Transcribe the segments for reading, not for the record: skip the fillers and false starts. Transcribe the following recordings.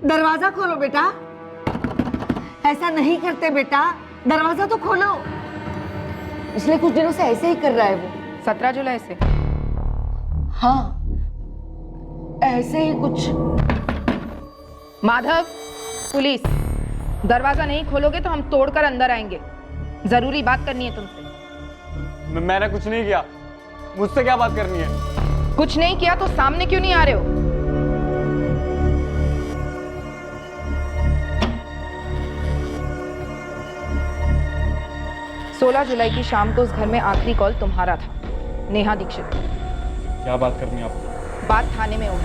दरवाजा खोलो बेटा। ऐसा नहीं करते बेटा, दरवाजा तो खोलो। पिछले कुछ दिनों से ऐसे ही कर रहा है वो। 17 जुलाई से? हाँ, ऐसे ही कुछ। माधव, पुलिस, दरवाजा नहीं खोलोगे तो हम तोड़कर अंदर आएंगे। जरूरी बात करनी है तुमसे। मैंने कुछ नहीं किया, मुझसे क्या बात करनी है? कुछ नहीं किया तो सामने क्यों नहीं आ रहे हो? सोलह जुलाई की शाम को उस घर में आखिरी कॉल तुम्हारा था, नेहा दीक्षित। क्या बात करनी है आपको? बात थाने में होगी।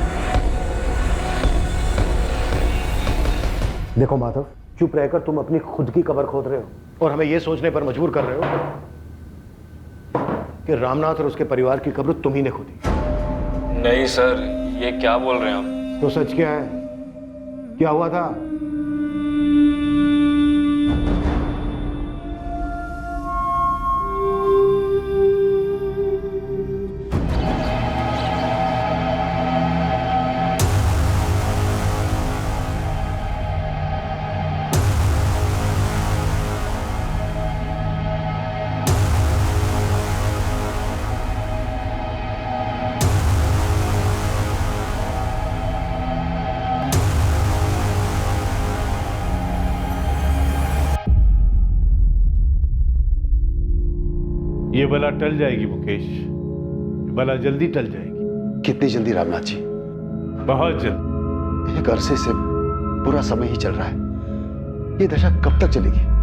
देखो माधव, चुप रहकर तुम अपनी खुद की कब्र खोद रहे हो और हमें यह सोचने पर मजबूर कर रहे हो कि रामनाथ और उसके परिवार की कब्र तुम ही ने खोदी। नहीं सर, ये क्या बोल रहे हैं आप? तो सच क्या है? क्या हुआ था? ये बला टल जाएगी मुकेश, ये बला जल्दी टल जाएगी। कितनी जल्दी रामनाथ जी? बहुत जल्दी। एक अरसे से बुरा समय ही चल रहा है, ये दशा कब तक चलेगी?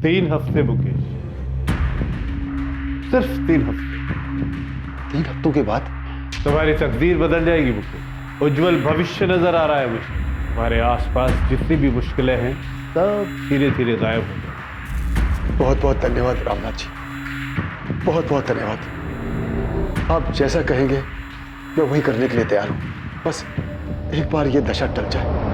तीन हफ्ते मुकेश, सिर्फ 3 हफ्ते। 3 हफ्तों के बाद तुम्हारी तकदीर बदल जाएगी मुकेश। उज्जवल भविष्य नजर आ रहा है मुझे। हमारे आसपास जितनी भी मुश्किलें हैं सब धीरे धीरे गायब हो जाएंगी। बहुत बहुत धन्यवाद रामनाथ जी, बहुत बहुत धन्यवाद। आप जैसा कहेंगे मैं वही करने के लिए तैयार हूं। बस एक बार ये दशा टल जाए।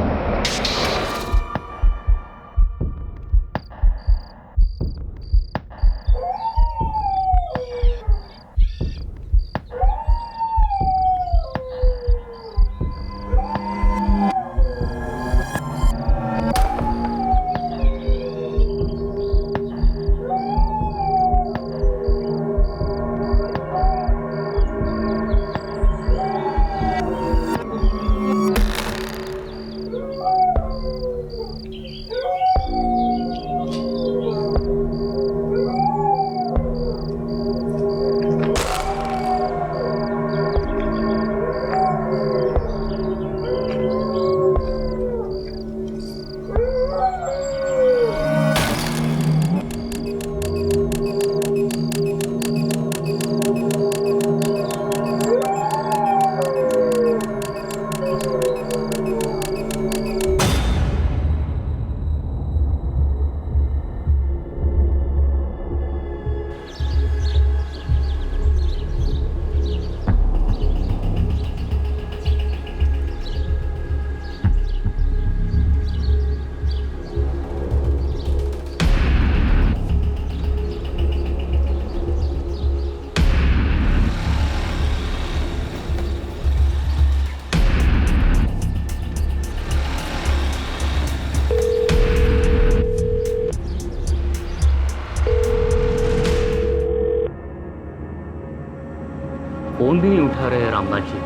फोन भी नहीं उठा रहे हैं रामनाथ जी।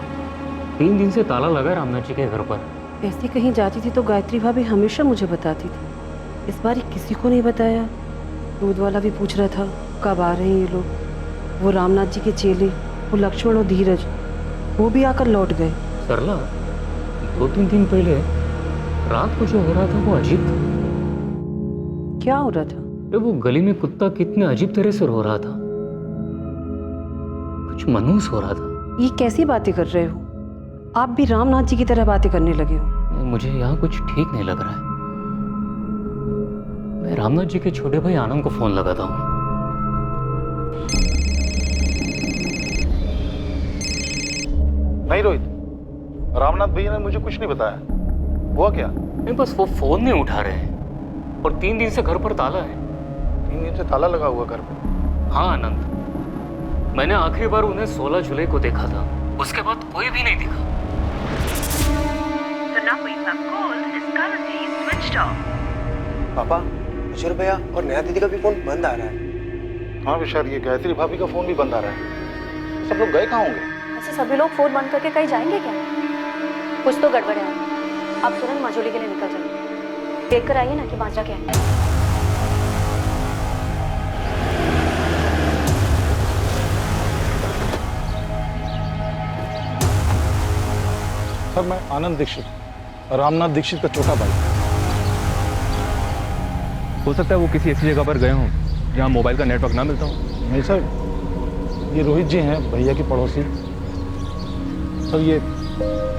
3 दिन से ताला लगा है रामनाथ जी के घर पर। ऐसे कहीं जाती थी तो गायत्री भाभी हमेशा मुझे बताती थी, इस बार किसी को नहीं बताया। दूध वाला भी पूछ रहा था कब आ रहे हैं ये लोग। वो रामनाथ जी के चेले, वो लक्ष्मण और धीरज, वो भी आकर लौट गए। सरला, 2-3 दिन पहले रात को जो हो रहा था वो अजीब था। क्या हो रहा था? वो गली में कुत्ता कितने अजीब तरह से रो रहा था, कुछ मनहूस हो रहा था। ये कैसी बातें कर रहे हो? आप भी रामनाथ जी की तरह बातें करने लगे हो। मुझे यहाँ कुछ ठीक नहीं लग रहा है। मैं रामनाथ जी के छोटे भाई आनंद को फोन लगाता हूँ। नहीं रोहित, रामनाथ भैया ने मुझे कुछ नहीं बताया। हुआ क्या? नहीं, बस वो फोन नहीं उठा रहे हैं और 3 दिन से घर पर ताला है। 3 दिन से ताला लगा हुआ घर पे? हाँ आनंद, मैंने आखिरी बार उन्हें 16 जुलाई को देखा था, उसके बाद कोई भी नहीं दिखा। पापा, किशोर भैया और नया दीदी का भी फोन बंद आ रहा है। हाँ विशाल, ये गायत्री भाभी का फोन भी बंद आ रहा है। सब लोग गए कहाँ होंगे? ऐसे सभी लोग फोन बंद करके कहीं जाएंगे क्या? कुछ तो गड़बड़ है। आप तुरंत मजोली के लिए निकल जाइए, देख कर आइए ना कि माजरा क्या है। सर, मैं आनंद दीक्षित, रामनाथ दीक्षित का छोटा भाई। हो सकता है वो किसी ऐसी जगह पर गए हों जहाँ मोबाइल का नेटवर्क ना मिलता हो। नहीं सर, ये रोहित जी हैं, भैया के पड़ोसी। सर, ये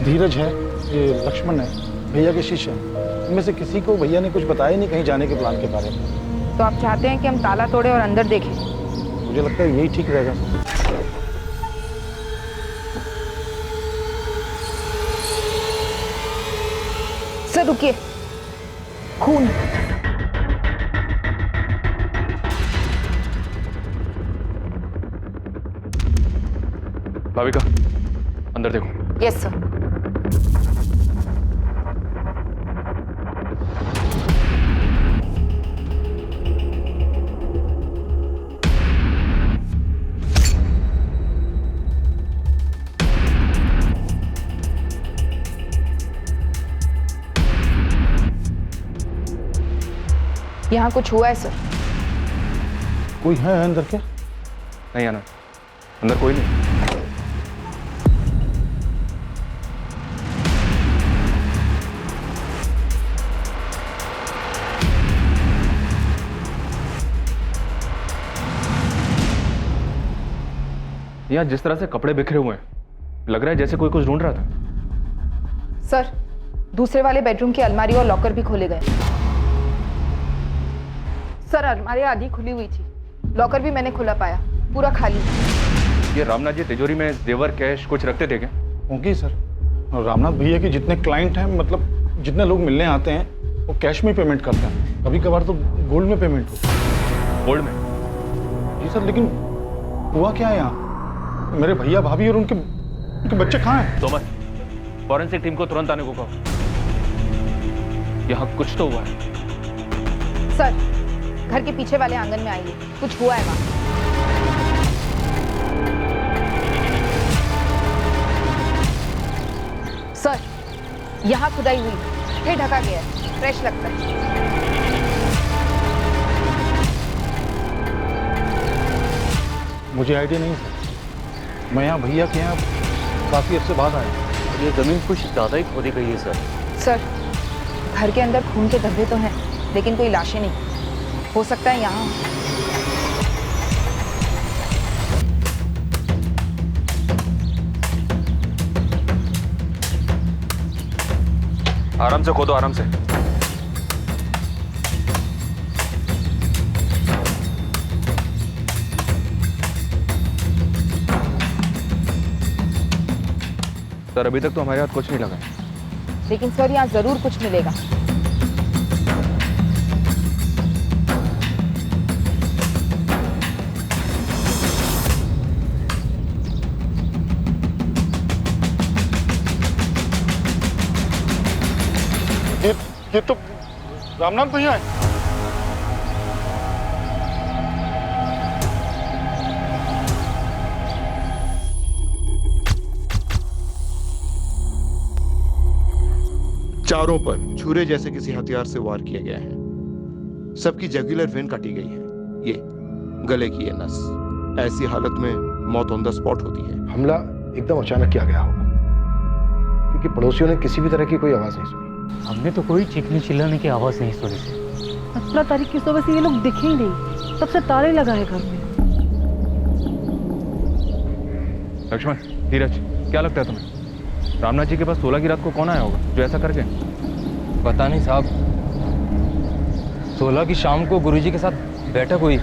धीरज है, ये लक्ष्मण है, भैया के शिष्य हैं। इनमें से किसी को भैया ने कुछ बताया नहीं कहीं जाने के प्लान के बारे में। तो आप चाहते हैं कि हम ताला तोड़े और अंदर देखें? मुझे लगता है यही ठीक रहेगा। सर रुकिए, खून। भाविका, अंदर देखो। Yes sir. यहाँ कुछ हुआ है सर? कोई है अंदर क्या? नहीं आना, अंदर कोई नहीं। यहाँ जिस तरह से कपड़े बिखरे हुए हैं, लग रहा है जैसे कोई कुछ ढूंढ रहा था। सर, दूसरे वाले बेडरूम की अलमारी और लॉकर भी खोले गए। सर, अलमारी आधी खुली हुई थी, लॉकर भी मैंने खुला पाया, पूरा खाली। ये रामनाथ जी तिजोरी में जेवर कैश कुछ रखते थे क्या? ओके सर, रामनाथ भैया के जितने क्लाइंट हैं, मतलब जितने लोग मिलने आते हैं, वो कैश में पेमेंट करते हैं। कभी कभार तो गोल्ड में पेमेंट होती है। गोल्ड में? जी सर, लेकिन हुआ क्या है यहाँ? मेरे भैया भाभी और उनके बच्चे कहाँ हैं? तोमर, फॉरेंसिक टीम को तुरंत आने को कहो। यहाँ कुछ तो हुआ है। सर, घर के पीछे वाले आंगन में आइए, कुछ हुआ है वहां। सर, यहाँ खुदाई हुई, फिर ढका गया है, फ्रेश लगता है। मुझे आइडिया नहीं सर, मैं यहाँ भैया के यहाँ काफी अर्से बाद आया। ये जमीन कुछ ज्यादा ही खोदी गई है सर। सर, घर के अंदर खून के धब्बे तो हैं, लेकिन कोई लाशें नहीं। हो सकता है यहाँ। आराम से खोदो, आराम से। सर, अभी तक तो हमारे हाथ कुछ नहीं लगा, लेकिन सर यहाँ जरूर कुछ मिलेगा। ये तो रामनाथ भैया है। चारों पर छुरे जैसे किसी हथियार से वार किया गया है। सबकी जगुलर वेन काटी गई है। ये गले की ये नस, ऐसी हालत में मौत ऑन द स्पॉट होती है। हमला एकदम अचानक किया गया होगा, क्योंकि पड़ोसियों ने किसी भी तरह की कोई आवाज नहीं सुनी। हमने तो कोई चीखने चिल्लाने की आवाज नहीं सुनी थी। 17 तारीख की सुबह से ये लोग दिखे ही नहीं, तब से ताले लगा है घर में। लक्ष्मण, धीरज, क्या लगता है तुम्हें? रामनाथ जी के पास 16 की रात को कौन आया होगा जो ऐसा करके? पता नहीं साहब, 16 की शाम को गुरुजी के साथ बैठक हुई,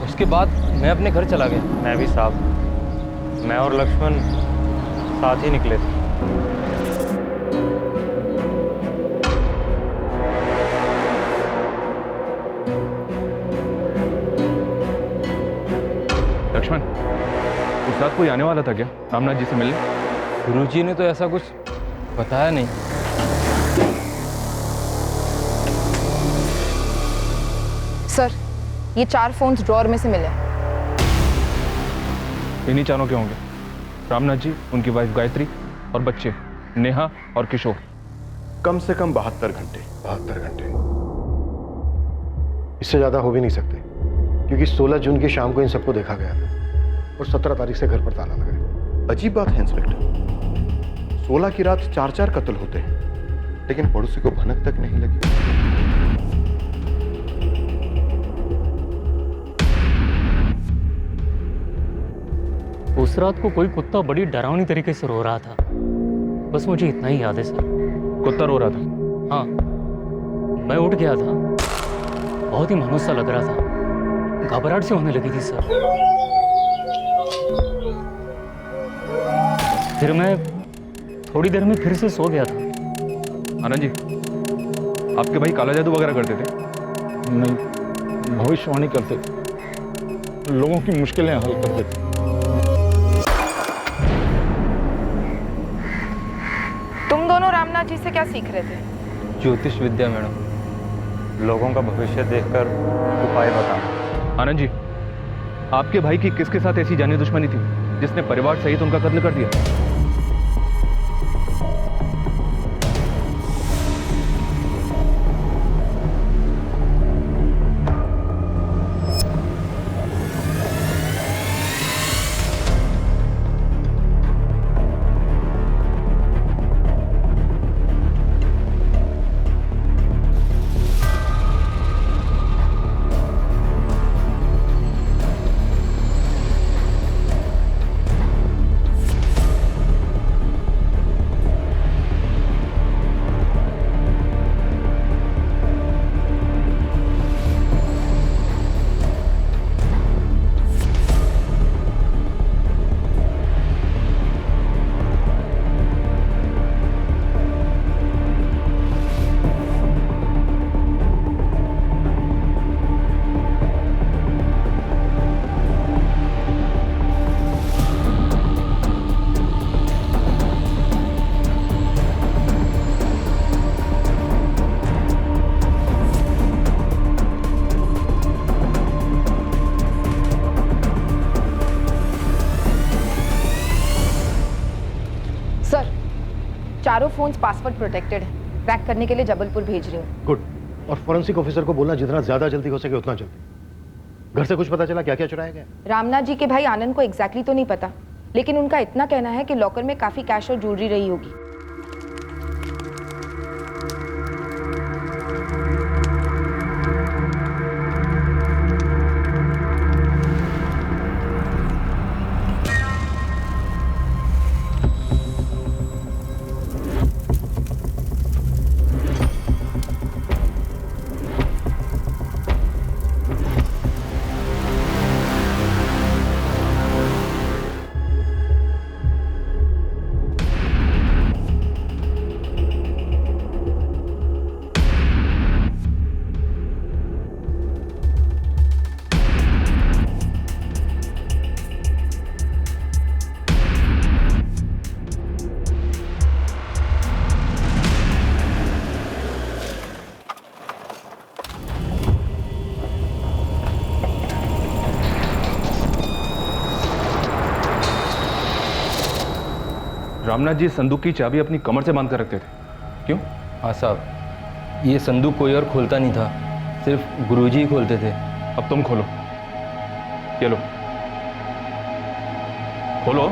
उसके बाद मैं अपने घर चला गया। मैं भी साहब, मैं और लक्ष्मण साथ ही निकले थे। लक्ष्मण, उस रात कोई आने वाला था क्या रामनाथ जी से मिलने? गुरुजी ने तो ऐसा कुछ बताया नहीं। सर, ये 4 फोन्स ड्रॉअर में से मिले। इन्हीं चारों के होंगे, रामनाथ जी, उनकी वाइफ गायत्री और बच्चे नेहा और किशोर। कम से कम 72 घंटे। 72 घंटे, इससे ज्यादा हो भी नहीं सकते, क्योंकि 16 जून की शाम को इन सबको देखा गया था और 17 तारीख से घर पर ताला लगा है। अजीब बात है इंस्पेक्टर, 16 की रात 4 कत्ल होते हैं, लेकिन पड़ोसी को भनक तक नहीं लगी। उस रात को कोई कुत्ता बड़ी डरावनी तरीके से रो रहा था, बस मुझे इतना ही याद है सर। कुत्ता रो रहा था? हाँ, मैं उठ गया था, बहुत ही मनोज सा लग रहा था, घबराहट सी होने लगी थी सर। फिर मैं थोड़ी देर में फिर से सो गया था। आनंद जी, आपके भाई काला जादू वगैरह करते थे? नहीं, भविष्यवाणी करते, लोगों की मुश्किलें हल करते थे। तुम दोनों रामनाथ जी से क्या सीख रहे थे? ज्योतिष विद्या मैडम, लोगों का भविष्य देखकर उपाय बताना। आनंद जी, आपके भाई की किसके साथ ऐसी जानी दुश्मनी थी जिसने परिवार सहित उनका कत्ल कर दिया? चारों फोन्स पासवर्ड प्रोटेक्टेड है। ट्रैक करने के लिए जबलपुर भेज रही हूँ। गुड। और फॉरेंसिक ऑफिसर को बोलना जितना ज्यादा जल्दी हो सके उतना जल्दी। घर से कुछ पता चला क्या क्या चुराया गया? रामनाथ जी के भाई आनंद को एग्जैक्टली तो नहीं पता, लेकिन उनका इतना कहना है कि लॉकर में काफी कैश और ज्वेलरी रही होगी। रामनाथ जी संदूक की चाबी अपनी कमर से बांध कर रखते थे, क्यों? हाँ साहब, ये संदूक कोई और खोलता नहीं था, सिर्फ गुरुजी ही खोलते थे। अब तुम खोलो, ये लो, खोलो।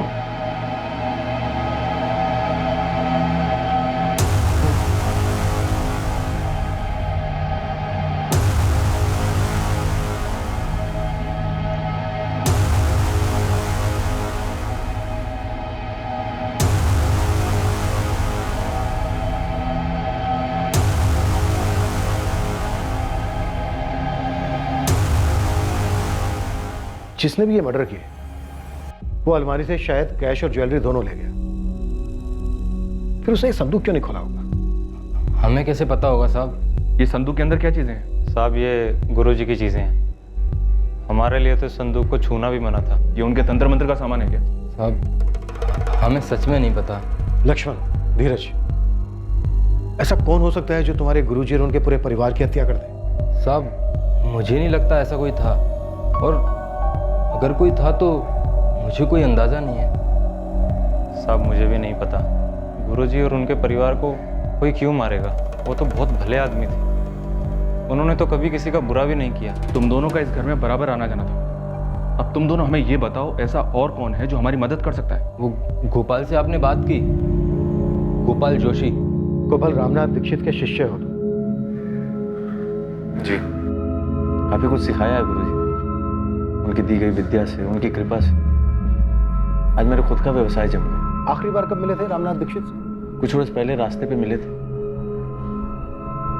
जिसने भी ये मर्डर किए वो अलमारी से शायद कैश और ज्वेलरी दोनों ले गया। फिर उसे एक संदूक क्यों नहीं खोला होगा? हमें कैसे पता होगा साहब? ये संदूक के अंदर क्या चीजें हैं? साहब ये गुरुजी की चीज़ें हैं। हमारे लिए तो संदूक को छूना भी मना था। ये उनके तंत्र मंत्र का सामान है क्या? साहब हमें सच में नहीं पता। लक्ष्मण, धीरज, ऐसा कौन हो सकता है जो तुम्हारे गुरुजी और उनके पूरे परिवार की हत्या कर दे? साहब मुझे नहीं लगता ऐसा कोई था, और अगर कोई था तो मुझे कोई अंदाज़ा नहीं है। साहब मुझे भी नहीं पता गुरुजी और उनके परिवार को कोई क्यों मारेगा। वो तो बहुत भले आदमी थे, उन्होंने तो कभी किसी का बुरा भी नहीं किया। तुम दोनों का इस घर में बराबर आना जाना था। अब तुम दोनों हमें ये बताओ, ऐसा और कौन है जो हमारी मदद कर सकता है? वो गोपाल से आपने बात की? गोपाल जोशी। गोपाल रामनाथ दीक्षित के शिष्य हो तुम? जी, काफी कुछ सिखाया है गुरुजी। उनकी दी गई विद्या से, उनकी कृपा से आज मेरे खुद का व्यवसाय जम गया। आखिरी बार कब मिले थे रामनाथ दीक्षित से? कुछ रोज पहले रास्ते पे मिले थे।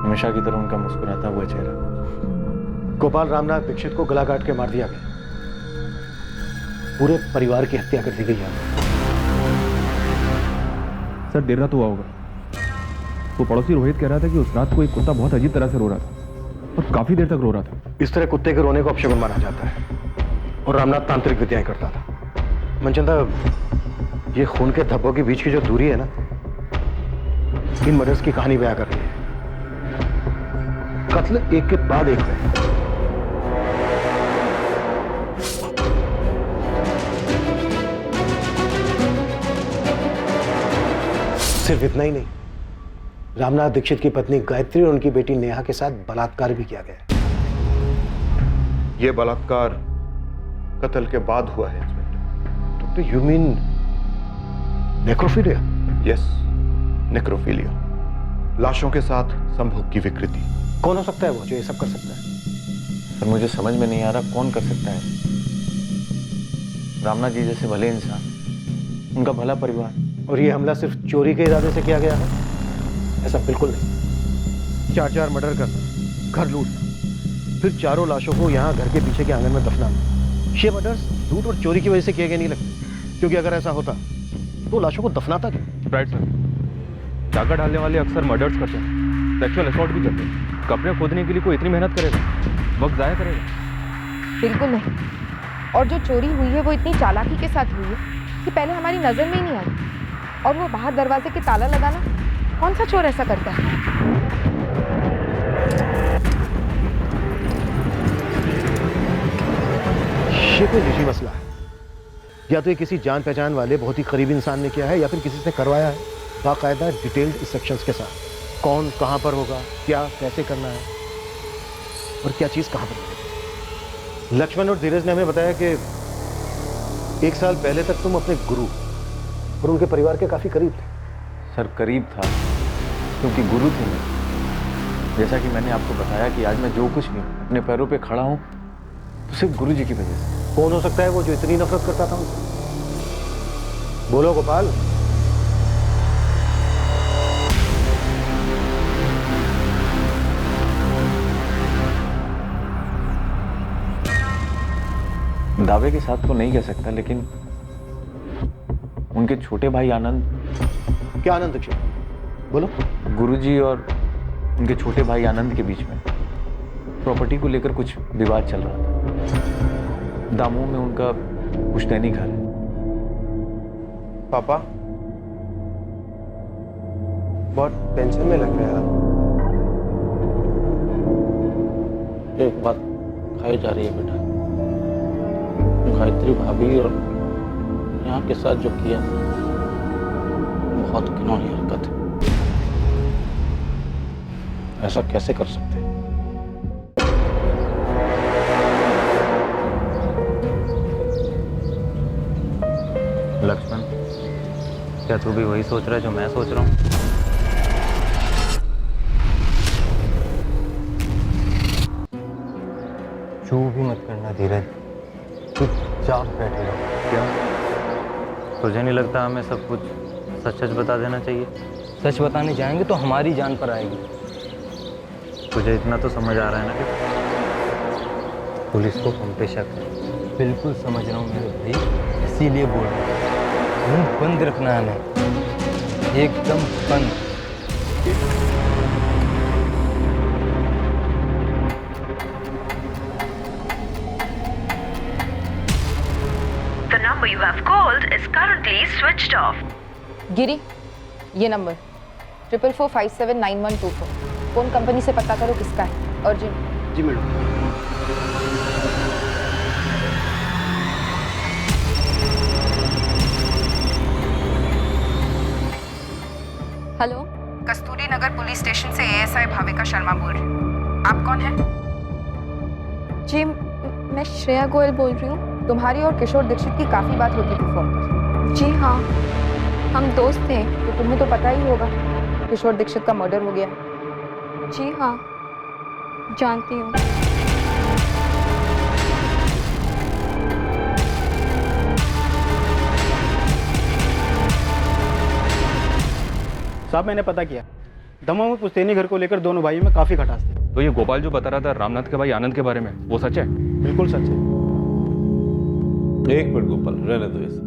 हमेशा की तरह उनका मुस्कुराता हुआ चेहरा। गोपाल रामनाथ दीक्षित को गला काट के मार दिया गया, पूरे परिवार की हत्या कर दी गई है। सर देर रात हुआ होगा। वो पड़ोसी रोहित कह रहा था कि उस रात को एक कुत्ता बहुत अजीब तरह से रो रहा था और काफी देर तक रो रहा था। इस तरह कुत्ते के रोने को अपशगुन माना जाता है और रामनाथ तांत्रिक विद्याएं करता था। मनचंदा, ये खून के धब्बों के बीच की जो दूरी है ना, इन मर्डर्स की कहानी बयां कर रही है। कत्ल एक के बाद एक हुए। सिर्फ इतना ही नहीं, रामनाथ दीक्षित की पत्नी गायत्री और उनकी बेटी नेहा के साथ बलात्कार भी किया गया। यह बलात्कार कत्ल के बाद हुआ है इंस्पेक्टर। तो you mean necrophilia? Yes, necrophilia, लाशों के साथ संभोग की विकृति। कौन हो सकता है वो जो ये सब कर सकता है? सर मुझे समझ में नहीं आ रहा कौन कर सकता है। रामनाथ जी जैसे भले इंसान, उनका भला परिवार, और ये हमला सिर्फ चोरी के इरादे से किया गया है? ऐसा बिल्कुल नहीं। 4 मर्डर करना, घर लूटना, फिर चारों लाशों को यहाँ घर के पीछे के आंगन में दफनाना। ये मर्डर्स लूट और चोरी की वजह से किए गए नहीं लगते, क्योंकि अगर ऐसा होता तो लाशों को दफनाता क्यों? Right sir. चाका डालने वाले अक्सर मर्डर्स करते हैं, सेक्सुअल असॉल्ट भी करते हैं। कपड़े खोदने के लिए कोई इतनी मेहनत करेगा, वक्त जाया करेगा? बिल्कुल नहीं। और जो चोरी हुई है वो इतनी चालाकी के साथ हुई है कि पहले हमारी नजर में ही नहीं आई। और वो बाहर दरवाजे के ताला लगाना, कौन सा चोर ऐसा करता है? ये कोई निजी मसला है, या तो ये किसी जान पहचान वाले बहुत ही करीबी इंसान ने किया है, या फिर किसी से करवाया है बाकायदा डिटेल्ड इंस्ट्रक्शंस के साथ। कौन कहां पर होगा, क्या कैसे करना है, और क्या चीज कहां पर मिलेगी। लक्ष्मण और धीरज ने हमें बताया कि 1 साल पहले तक तुम अपने गुरु और उनके परिवार के काफी करीब थे। सर करीब था क्योंकि गुरु थे मैं। जैसा कि मैंने आपको बताया कि आज मैं जो कुछ भी अपने पैरों पे खड़ा हूं तो सिर्फ गुरु जी की वजह से। कौन हो सकता है वो जो इतनी नफरत करता था उनसे? बोलो गोपाल। दावे के साथ तो नहीं कह सकता, लेकिन उनके छोटे भाई आनंद। क्या आनंद दीक्षित? बोलो। गुरुजी और उनके छोटे भाई आनंद के बीच में प्रॉपर्टी को लेकर कुछ विवाद चल रहा था। दामों में उनका पुश्तैनी घर है। पापा बहुत टेंशन में लग रहे हैं आप। एक बात खाई जा रही है बेटा, गायत्री भाभी और यहाँ के साथ जो किया बहुत घिनौनी हरकत है। ऐसा कैसे कर सकते हैं? लक्ष्मण, क्या तू भी वही सोच रहा है जो मैं सोच रहा हूँ? चू भी मत करना धीरज, चुपचाप बैठे रहो। क्या तुझे नहीं लगता हमें सब कुछ सच सच बता देना चाहिए? सच बताने जाएंगे तो हमारी जान पर आएगी। तुझे इतना तो समझ आ रहा है ना कि पुलिस को हम पे शक है, बिल्कुल समझ रहा हूँ मेरे भाई, इसीलिए बोल रहा हूँ। मुंह बंद रखना है हमें, एकदम बंद। The number you have called is currently switched off. गिरी, ये नंबर 4445791124 फोन कंपनी से पता करो किसका है, अर्जेंट। जी मैडम। हेलो, कस्तूरी नगर पुलिस स्टेशन से एएसआई भाविका शर्मा बोल रही हूँ। आप कौन हैं? जी, मैं श्रेया गोयल बोल रही हूँ। तुम्हारी और किशोर दीक्षित की काफी बात होती थी फोन पर। जी हाँ, हम दोस्त थे। तो तुम्हें तो पता ही होगा किशोर दीक्षित का मर्डर हो गया। जी हाँ, जानती हूँ। साहब मैंने पता किया, दमोह में पुश्तैनी घर को लेकर दोनों भाइयों में काफी खटास थी। तो ये गोपाल जो बता रहा था रामनाथ के भाई आनंद के बारे में, वो सच है? बिल्कुल सच है। एक मिनट गोपाल, रहने दो इसे।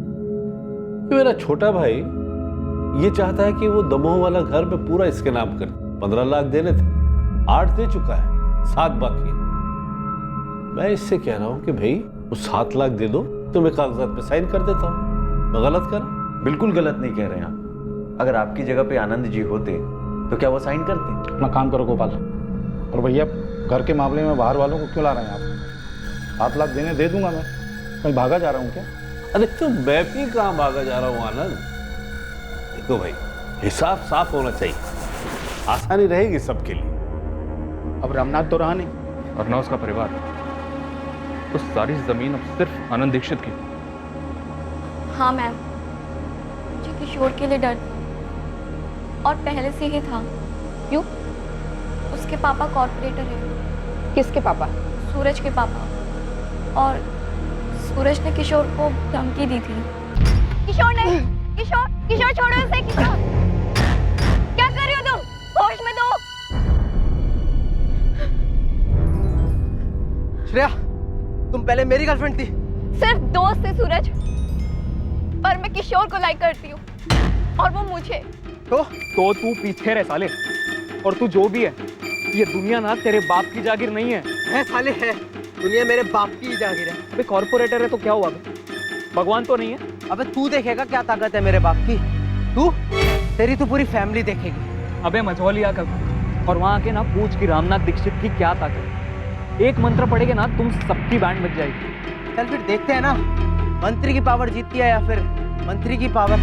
ये मेरा छोटा भाई ये चाहता है कि वो दमोह वाला घर पे पूरा इसके नाम कर। 15 लाख देने थे, 8 दे चुका है, 7 बाकी है। मैं इससे कह रहा हूं कि भाई वो 7 लाख दे दो तो मैं कागजात पे साइन कर देता हूं। मैं गलत कर? बिल्कुल गलत नहीं कह रहे हैं आप। अगर आपकी जगह पे आनंद जी होते तो क्या वो साइन करते? अपना काम करो गोपाल। और भैया, घर के मामले में बाहर वालों को क्यों ला रहे हैं आप? 7 लाख देने दे दूंगा मैं, कहीं भागा जा रहा हूँ क्या? अरे तो मैं भी कहां भागा जा रहा हूं आनंद। देखो भाई, हिसाब साफ होना चाहिए, आसानी रहेगी सबके लिए। अब रामनाथ तो रहा नहीं और ना उसका परिवार, तो सारी जमीन अब सिर्फ आनंद दीक्षित की। हाँ मैम, मुझे किशोर के लिए डर था और पहले से ही था। क्यों? उसके पापा कॉर्पोरेटर हैं। किसके पापा? सूरज के पापा। और सूरज ने किशोर को धमकी दी थी। किशोर नहीं, किशोर, किशोर छोड़ो इसे। किशोर, क्या कर रही हो तुम? होश में दो। श्रेया, तुम पहले मेरी गर्लफ्रेंड थी। सिर्फ दोस्त है सूरज, पर मैं किशोर को लाइक करती हूँ और वो मुझे। तो तू पीछे रह साले। और तू जो भी है, ये दुनिया ना तेरे बाप की जागीर नहीं है। साले है, दुनिया मेरे बाप की जागीर है। अबे कॉर्पोरेटर है तो क्या हुआ? भगवान तो नहीं है? अबे तू देखेगा क्या ताकत है मेरे बाप की। तू, तेरी तो पूरी फैमिली देखेगी। अबे मझौलिया कर और वहां आके ना पूछ कि रामनाथ दीक्षित की क्या ताकत। एक मंत्र पढ़ेगे ना, तुम सबकी बैंड बज जाएगी। चल फिर देखते हैं ना, मंत्री की पावर जीतती है या फिर मंत्री की पावर।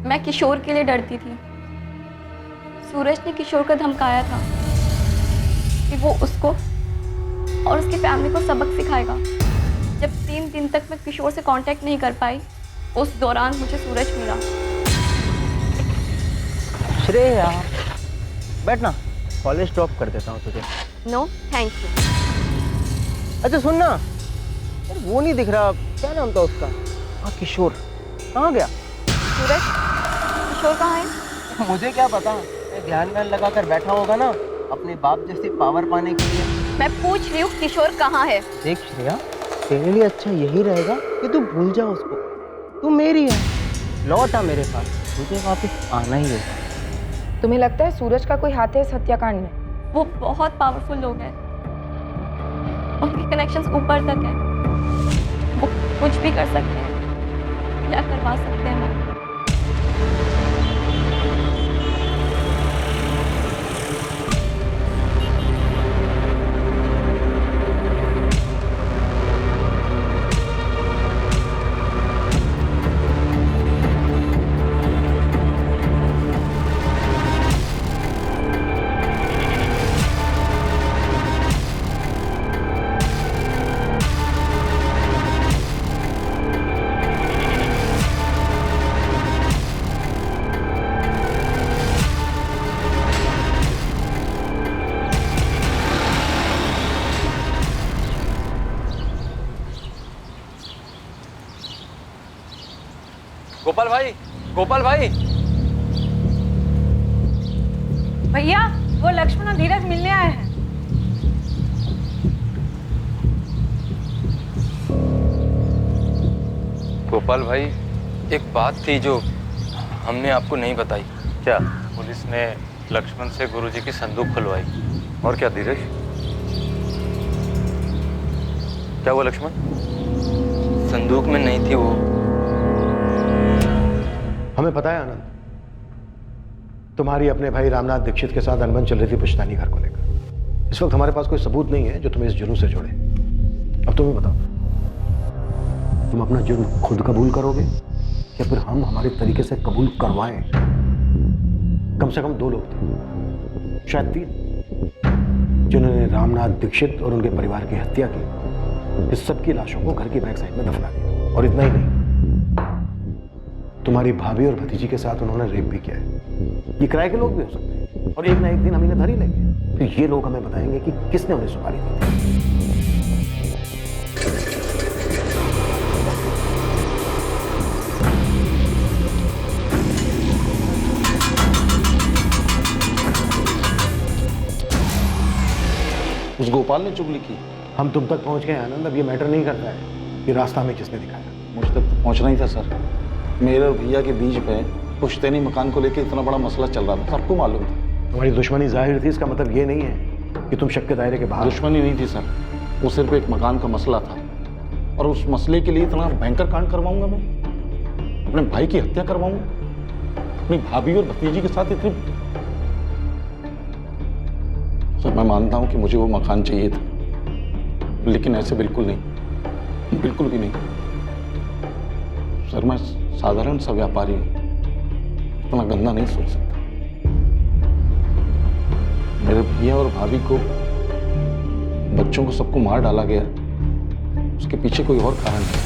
मैं किशोर के लिए डरती थी। सूरज ने किशोर को धमकाया था कि वो उसको और उसकी फैमिली को सबक सिखाएगा। जब 3 दिन तक मैं किशोर से कांटेक्ट नहीं कर पाई, उस दौरान मुझे सूरज मिला। श्रेया, बैठ ना, कॉलेज ड्रॉप कर देता हूँ तुझे। No thank you. अच्छा सुन ना, यार वो नहीं दिख रहा, क्या नाम था उसका? हाँ किशोर, कहाँ गया? सूरज, किशोर कहाँ है? मुझे क्या पता, ध्यान लगा कर बैठा होगा ना अपने बाप जैसी पावर पाने के लिए। मैं पूछ रही हूँ किशोर कहाँ है? देख श्रेया, तेरे लिए अच्छा यही रहेगा कि तू भूल जा उसको। तू मेरी है, लौट आ मेरे पास, तुझे वापस आना ही होगा। तुम्हें लगता है सूरज का कोई हाथ है इस हत्याकांड में? वो बहुत पावरफुल लोग हैं, उनके कनेक्शंस ऊपर तक हैं। वो कुछ भी कर सकते हैं या करवा सकते हैं। मैं गोपाल भाई, गोपाल भाई, भैया वो लक्ष्मण और धीरज मिलने आए हैं। गोपाल भाई, एक बात थी जो हमने आपको नहीं बताई। क्या? पुलिस ने लक्ष्मण से गुरुजी की संदूक खुलवाई। और क्या धीरज? क्या हुआ लक्ष्मण? संदूक में नहीं थी वो। हमें पता है आनंद, तुम्हारी अपने भाई रामनाथ दीक्षित के साथ अनबन चल रही थी पुश्तैनी घर को लेकर। इस वक्त हमारे पास कोई सबूत नहीं है जो तुम्हें इस जुर्म से जोड़े। अब तुम्हें बताओ, तुम अपना जुर्म खुद कबूल करोगे या फिर हम हमारे तरीके से कबूल करवाएं? कम से कम 2 लोग थे, शायद 3, जिन्होंने रामनाथ दीक्षित और उनके परिवार की हत्या की। इस सब की लाशों को घर की बैक साइड में दफना दिया। और इतना ही नहीं, तुम्हारी भाभी और भतीजी के साथ उन्होंने रेप भी किया है। ये किराए के लोग भी हो सकते हैं और एक ना एक दिन हम इन्हें धर ही लेंगे। फिर ये लोग हमें बताएंगे कि किसने उन्हें सुपारी दी थी। उस गोपाल ने चुगली की। हम तुम तक पहुंच गए आनंद, अब ये मैटर नहीं करता है कि रास्ता हमें किसने दिखाया। मुझ तक तो पहुंचना ही था सर। मेरे और भैया के बीच में पुश्तैनी मकान को लेकर इतना बड़ा मसला चल रहा था, सबको मालूम था। तुम्हारी दुश्मनी जाहिर थी, इसका मतलब ये नहीं है कि तुम शक के दायरे के बाहर। दुश्मनी नहीं थी सर, वो सिर्फ एक मकान का मसला था। और उस मसले के लिए इतना भयंकर कांड करवाऊंगा मैं? अपने भाई की हत्या करवाऊंगा अपनी भाभी और भतीजी के साथ? इतनी सर, मैं मानता हूं कि मुझे वो मकान चाहिए था, लेकिन ऐसे बिल्कुल नहीं, बिल्कुल भी नहीं। सर, मैं साधारण सा व्यापारी हूं, इतना गंदा नहीं सोच सकता। मेरे भैया और भाभी को, बच्चों को, सबको मार डाला गया, उसके पीछे कोई और कारण है।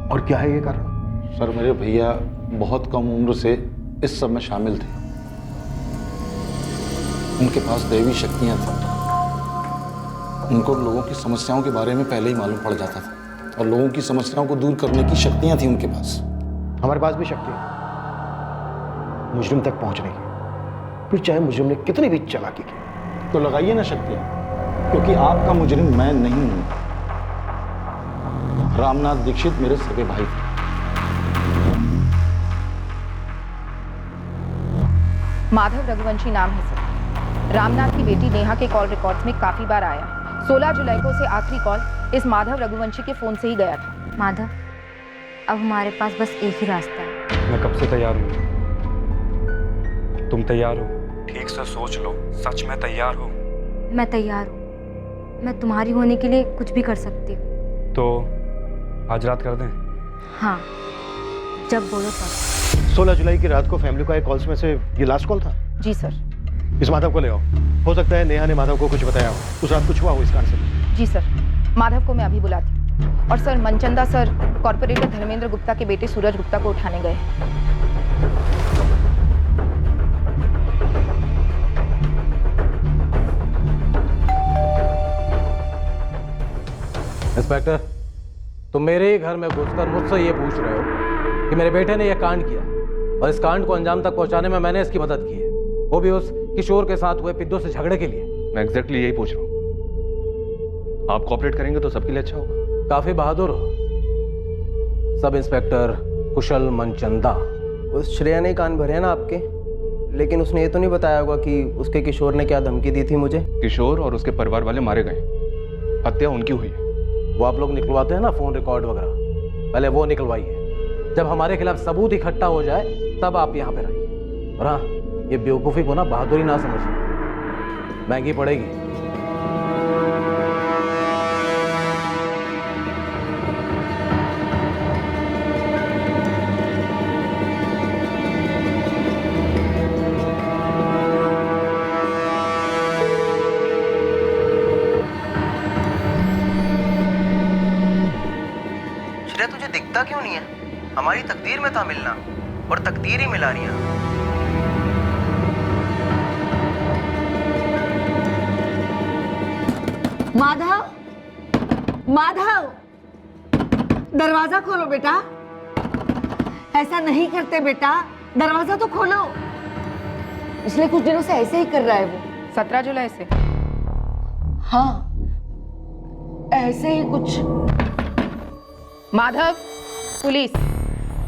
और क्या है ये कारण? सर, मेरे भैया बहुत कम उम्र से इस सब में शामिल थे। उनके पास दैवी शक्तियां थी। उनको लोगों की समस्याओं के बारे में पहले ही मालूम पड़ जाता था और लोगों की समस्याओं को दूर करने की शक्तियां थी उनके पास। हमारे पास भी शक्ति है मुजरिम तक पहुंचने की, फिर चाहे मुजरिम ने कितनी भी चालाकी की। तो लगाइए ना शक्तियां, क्योंकि आपका मुजरिम मैं नहीं हूं। रामनाथ दीक्षित मेरे सगे भाई थे। माधव रघुवंशी नाम है सर। रामनाथ की बेटी नेहा के कॉल रिकॉर्ड्स में काफी बार आया। 16 जुलाई को उसे आखिरी कॉल इस माधव रघुवंशी के फोन से ही गया था। माधव, अब हमारे पास बस एक ही रास्ता है। मैं कब से तैयार हूँ। तुम तैयार हो? ठीक से सोच लो, सच में तैयार हो? मैं तैयार हूँ। मैं तुम्हारी होने के लिए कुछ भी कर सकती हूँ। तो आज रात कर दें? हाँ, जब बोलो तब। 16 जुलाई की रात को फैमिली का एक कॉल्स में से ये लास्ट कॉल था? जी सर। इस माधव को ले आओ। हो सकता है नेहा ने माधव को कुछ बताया हो, उस रात कुछ हुआ हो इस कारण से। जी सर, माधव को मैं अभी बुलाती हूँ। और sir, Manchanda sir corporator Dharmendra Gupta के बेटे सूरज गुप्ता को उठाने गए। इंस्पेक्टर, तुम मेरे ही घर में घुसकर मुझसे ये पूछ रहे हो कि मेरे बेटे ने यह कांड किया और इस कांड को अंजाम तक पहुंचाने में मैंने इसकी मदद की है, वो भी उस किशोर के साथ हुए पिद्दू से झगड़े के लिए। मैं एग्जैक्टली यही पूछ रहा हूँ। आप कोऑपरेट करेंगे तो सबके लिए अच्छा होगा। काफी बहादुर हो सब इंस्पेक्टर कुशल मनचंदा। उस श्रेया ने कान भरे हैं ना आपके, लेकिन उसने ये तो नहीं बताया होगा कि उसके किशोर ने क्या धमकी दी थी मुझे। किशोर और उसके परिवार वाले मारे गए, हत्या उनकी हुई है। वो आप लोग निकलवाते हैं ना फोन रिकॉर्ड वगैरह, पहले वो निकलवाइए। जब हमारे खिलाफ सबूत इकट्ठा हो जाए तब आप यहाँ पे रहिए। और हाँ, ये बेवकूफ़ी को ना बहादुरी ना समझिए, महंगी पड़ेगी। श्रेया, तुझे दिखता क्यों नहीं है? हमारी तकदीर में था मिलना और तकदीर ही मिला नहीं है। माधव, माधव, दरवाजा खोलो बेटा। ऐसा नहीं करते बेटा, दरवाजा तो खोलो। पिछले कुछ दिनों से ऐसे ही कर रहा है वो। 17 जुलाई से? हाँ, ऐसे ही कुछ। माधव, पुलिस,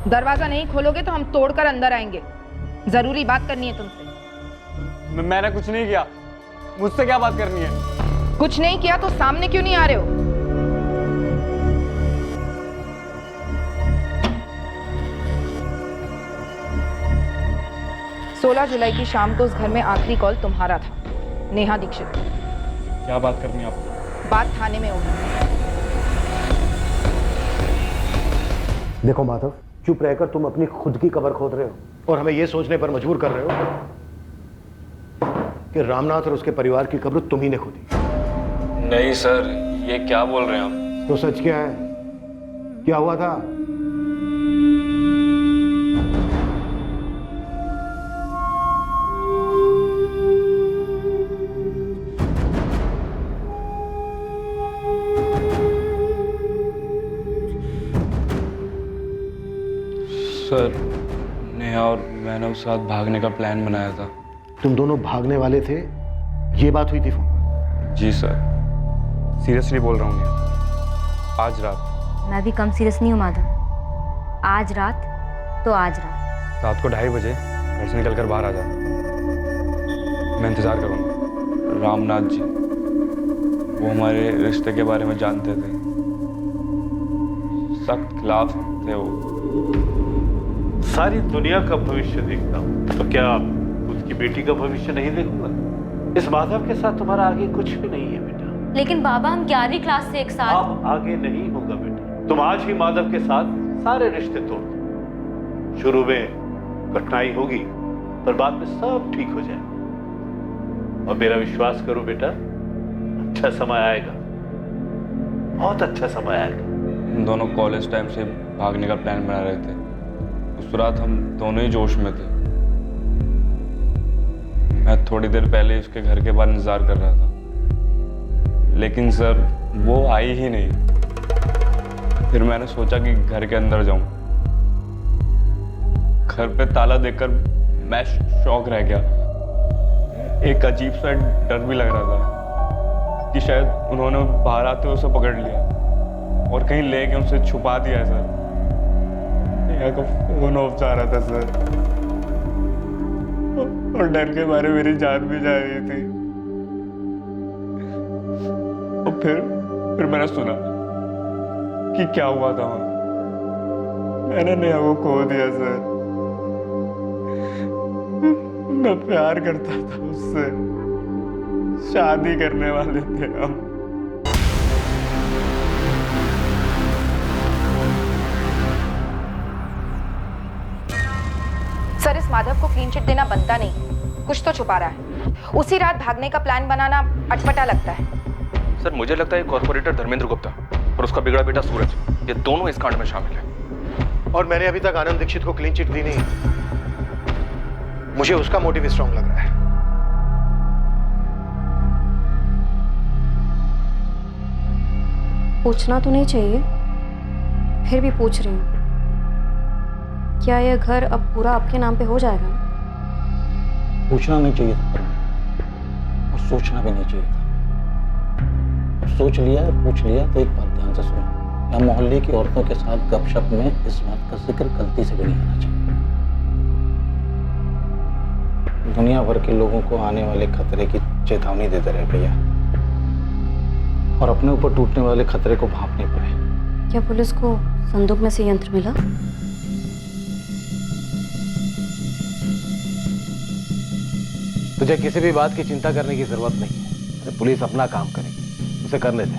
दरवाजा नहीं खोलोगे तो हम तोड़कर अंदर आएंगे। जरूरी बात करनी है तुमसे। मैंने कुछ नहीं किया, मुझसे क्या बात करनी है? कुछ नहीं किया तो सामने क्यों नहीं आ रहे हो? 16 जुलाई की शाम को उस घर में आखिरी कॉल तुम्हारा था, नेहा दीक्षित। क्या बात करनी है आपको? बात थाने में होगी। देखो माधव, चुप रहकर तुम अपनी खुद की कब्र खोद रहे हो और हमें यह सोचने पर मजबूर कर रहे हो कि रामनाथ और उसके परिवार की कब्र तुम ही ने खोदी। नहीं सर, ये क्या बोल रहे हैं आप? तो सच क्या है? क्या हुआ था? सर, नेहा और मैंने उस साथ भागने का प्लान बनाया था। तुम दोनों भागने वाले थे, ये बात हुई थी फोन पर? जी सर, सीरियसली बोल रहा हूँ नेहा। आज रात। मैं भी कम सीरियस नहीं हूँ माधव। आज रात तो आज रात को 2:30 बजे घर से निकल कर बाहर आ जाओ। मैं इंतजार करूँगा। रामनाथ जी, वो हमारे रिश्ते के बारे में जानते थे, सख्त खिलाफ थे वो। सारी दुनिया का भविष्य देखता हूँ, तो क्या खुद की बेटी का भविष्य नहीं देखूंगा? इस माधव के साथ तुम्हारा आगे कुछ भी नहीं है बेटा। लेकिन बाबा, हम 11वीं क्लास से एक साथ। अब आगे नहीं होगा बेटा। तुम आज ही माधव के साथ सारे रिश्ते तोड़ दो। शुरू में कठिनाई होगी, पर बाद में सब ठीक हो जाए। और मेरा विश्वास करो बेटा, अच्छा समय आएगा, बहुत अच्छा समय आएगा। हम दोनों कॉलेज टाइम से भागने का प्लान बना रहे थे। उस रात हम दोनों ही जोश में थे। मैं थोड़ी देर पहले उसके घर के बाहर इंतजार कर रहा था, लेकिन सर वो आई ही नहीं। फिर मैंने सोचा कि घर के अंदर जाऊं। घर पे ताला देखकर मैं शॉक रह गया। एक अजीब सा डर भी लग रहा था कि शायद उन्होंने बाहर आते हुए उसे पकड़ लिया और कहीं ले गए उसे छुपा दिया है सर। नेहा का फोन ऑफ जा रहा था सर, और डर के मारे मेरी जान भी जा रही थी। और फिर मैंने सुना कि क्या हुआ था वहां। मैंने नेहा को खो दिया सर। मैं प्यार करता था उससे, शादी करने वाले थे हम। सर, इस माधव को क्लीन चिट देना बनता नहीं, कुछ तो छुपा रहा है। उसी रात भागने का प्लान बनाना अटपटा लगता है। सर, मुझे लगता है कॉर्पोरेटर धर्मेंद्र गुप्ता और उसका बिगड़ा बेटा सूरज, ये दोनों इस कांड में शामिल हैं। और मैंने अभी तक आनंद दीक्षित को क्लीन चिट दी नहीं। मुझे उसका मोटिव स्ट्रॉन्ग लग रहा है। पूछना तो नहीं चाहिए, फिर भी पूछ रही हूँ। क्या यह घर अब पूरा आपके नाम पे हो जाएगा? पूछना नहीं चाहिए था और सोचना भी नहीं चाहिए था। अब सोच लिया है, पूछ लिया, तो एक बात ध्यान से सुनो। यहाँ मोहल्ले की औरतों के साथ गपशप में इस बात का जिक्र गलती से भी नहीं होना चाहिए। दुनिया भर के लोगों को आने वाले खतरे की चेतावनी देते रहे भैया, और अपने ऊपर टूटने वाले खतरे को भांप नहीं पाए। क्या पुलिस को संदूक में से यंत्र मिला? तुझे किसी भी बात की चिंता करने की जरूरत नहीं है। अरे पुलिस अपना काम करेगी, उसे करने दे।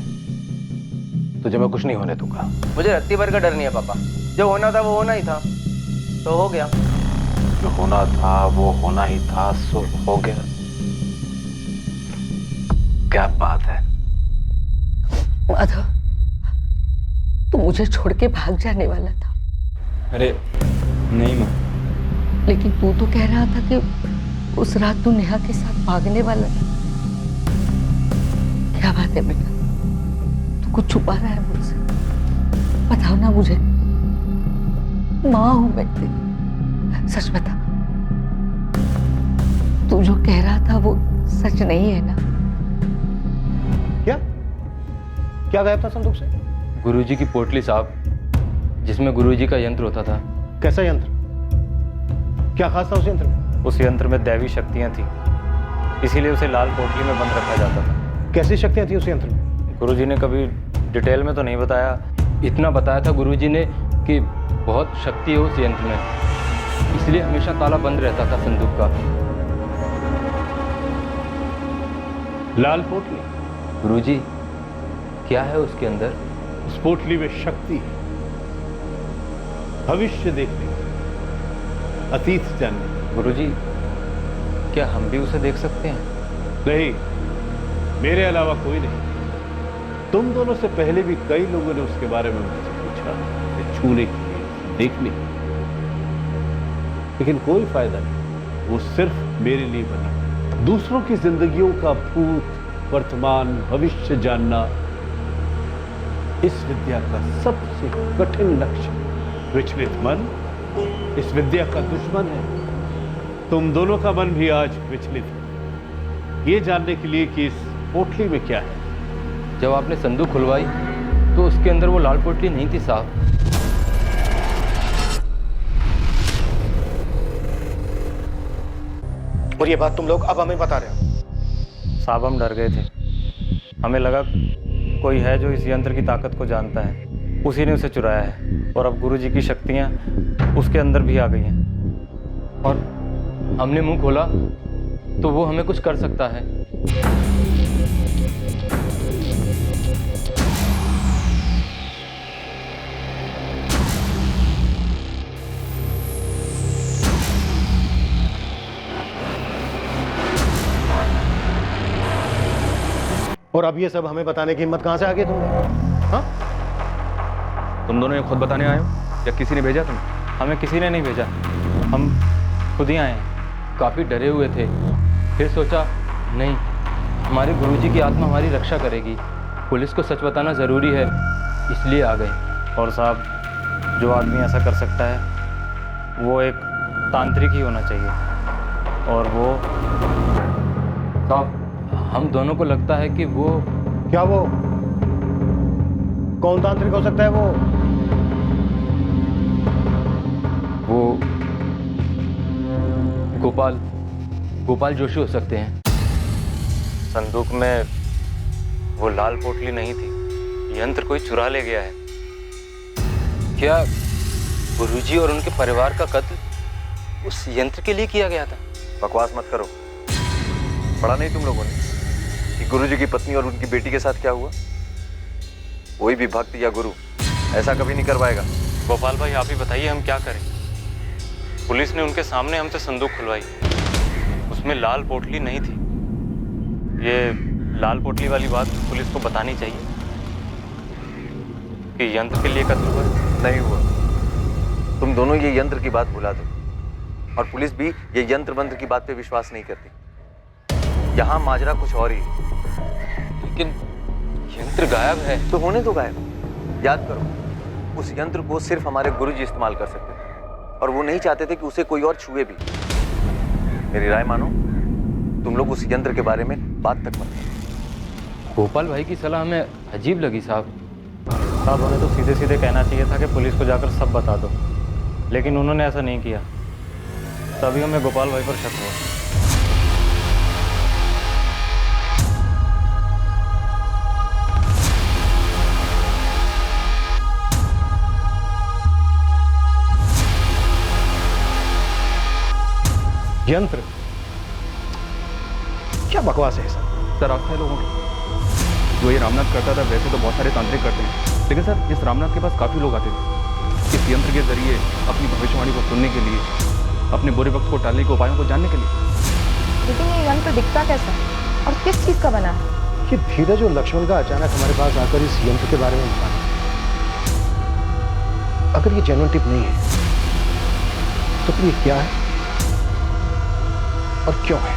तुझे मैं कुछ नहीं होने दूंगा। मुझे रत्ती भर का डर नहीं है पापा। जो होना था वो होना ही था, तो हो गया। जो होना था वो होना ही था, सो हो गया। क्या बात है? माधव, तू मुझे छोड़ के भाग जाने वाला था। अरे नहीं माँ। लेकिन तू तो कह रहा था कि उस रात तू नेहा के साथ भागने वाला था। क्या बात है बेटा, तू कुछ छुपा रहा है मुझसे? बताओ ना मुझे, माँ हूं मैं तेरी, सच बता। तू जो कह रहा था वो सच नहीं है ना? क्या क्या गायब था संदूक से? गुरुजी की पोटली साहब, जिसमें गुरुजी का यंत्र होता था। कैसा यंत्र? क्या खास था उस यंत्र में? उस यंत्र में दैवी शक्तियां थी, इसीलिए उसे लाल पोटली में बंद रखा जाता था। कैसी शक्तियां थी उस यंत्र में? गुरुजी ने कभी डिटेल में तो नहीं बताया। इतना बताया था गुरुजी ने कि बहुत शक्ति है उस यंत्र में, इसलिए हमेशा ताला बंद रहता था संदूक का। लाल पोटली? गुरुजी, क्या है उसके अंदर? उस पोटली में शक्ति है, भविष्य देखने की, अतीत जानने की। गुरुजी, क्या हम भी उसे देख सकते हैं? नहीं, मेरे अलावा कोई नहीं। तुम दोनों से पहले भी कई लोगों ने उसके बारे में मुझसे पूछा, छूने के लिए, देखने के लिए, लेकिन कोई फायदा नहीं। वो सिर्फ मेरे लिए बना। दूसरों की जिंदगियों का भूत, वर्तमान, भविष्य जानना इस विद्या का सबसे कठिन लक्ष्य। विचलित मन इस विद्या का दुश्मन है। तुम दोनों का मन भी आज विचलित है, ये जानने के लिए कि इस पोटली में क्या है। जब आपने संदूक खुलवाई तो उसके अंदर वो लाल पोटली नहीं थी साहब। और ये बात तुम लोग अब हमें बता रहे हो? साहब, हम डर गए थे। हमें लगा कोई है जो इस यंत्र की ताकत को जानता है, उसी ने उसे चुराया है। और अब गुरुजी की शक्तियां उसके अंदर भी आ गई हैं, और हमने मुंह खोला तो वो हमें कुछ कर सकता है। और अब ये सब हमें बताने की हिम्मत कहां से आ गई तुमने? हाँ? तुम दोनों ये खुद बताने आए हो या किसी ने भेजा तुम्हें? हमें किसी ने नहीं भेजा, हम खुद ही आए हैं। काफ़ी डरे हुए थे, फिर सोचा नहीं, हमारे गुरुजी की आत्मा हमारी रक्षा करेगी, पुलिस को सच बताना ज़रूरी है, इसलिए आ गए। और साहब, जो आदमी ऐसा कर सकता है वो एक तांत्रिक ही होना चाहिए। और वो साहब, हम दोनों को लगता है कि वो... क्या वो? कौन तांत्रिक हो सकता है वो? गोपाल जोशी हो सकते हैं। संदूक में वो लाल पोटली नहीं थी, यंत्र कोई चुरा ले गया है। क्या गुरुजी और उनके परिवार का कत्ल उस यंत्र के लिए किया गया था? बकवास मत करो। पढ़ा नहीं तुम लोगों ने कि गुरुजी की पत्नी और उनकी बेटी के साथ क्या हुआ? कोई भी भक्त या गुरु ऐसा कभी नहीं करवाएगा। गोपाल भाई, आप ही बताइए हम क्या करें? पुलिस ने उनके सामने हमसे संदूक खुलवाई, उसमें लाल पोटली नहीं थी। ये लाल पोटली वाली बात पुलिस को बतानी चाहिए कि यंत्र के लिए कत्ल हुआ। नहीं हुआ। तुम दोनों ये यंत्र की बात भुला दो, और पुलिस भी ये यंत्र मंत्र की बात पे विश्वास नहीं करती। यहाँ माजरा कुछ और ही है। लेकिन यंत्र गायब है। तो होने दो गायब। याद करो, उस यंत्र को सिर्फ हमारे गुरुजी इस्तेमाल कर सकते थे, और वो नहीं चाहते थे कि उसे कोई और छुए भी। मेरी राय मानो, तुम लोग उस यंत्र के बारे में बात तक मत करो। गोपाल भाई की सलाह हमें अजीब लगी साहब। साहब, उन्हें तो सीधे सीधे कहना चाहिए था कि पुलिस को जाकर सब बता दो, लेकिन उन्होंने ऐसा नहीं किया। तभी हमें गोपाल भाई पर शक हुआ। यंत्र? क्या बकवास है सर? सर, आस्था है लोगों की। जो ये रामनाथ करता था वैसे तो बहुत सारे तांत्रिक करते हैं, लेकिन सर इस रामनाथ के पास काफ़ी लोग आते थे इस यंत्र के जरिए अपनी भविष्यवाणी को सुनने के लिए, अपने बुरे वक्त को टालने के उपायों को जानने के लिए। लेकिन ये यंत्र दिखता कैसा है और किस चीज़ का बना है? कि धीरज और लक्ष्मण का अचानक हमारे पास आकर इस यंत्र के बारे में बताना। अगर ये जेन्युइन टिप नहीं है तो फिर ये क्या है और क्यों है?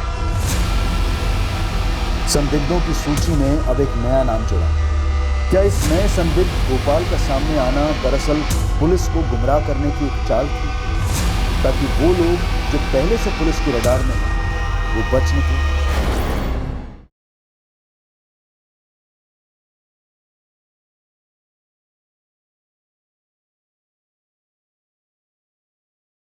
संदिग्धों की सूची में अब एक नया नाम जुड़ा। क्या इस नए संदिग्ध गोपाल का सामने आना दरअसल पुलिस को गुमराह करने की एक चाल थी, ताकि वो लोग जो पहले से पुलिस की रडार में हैं वो बच निकले।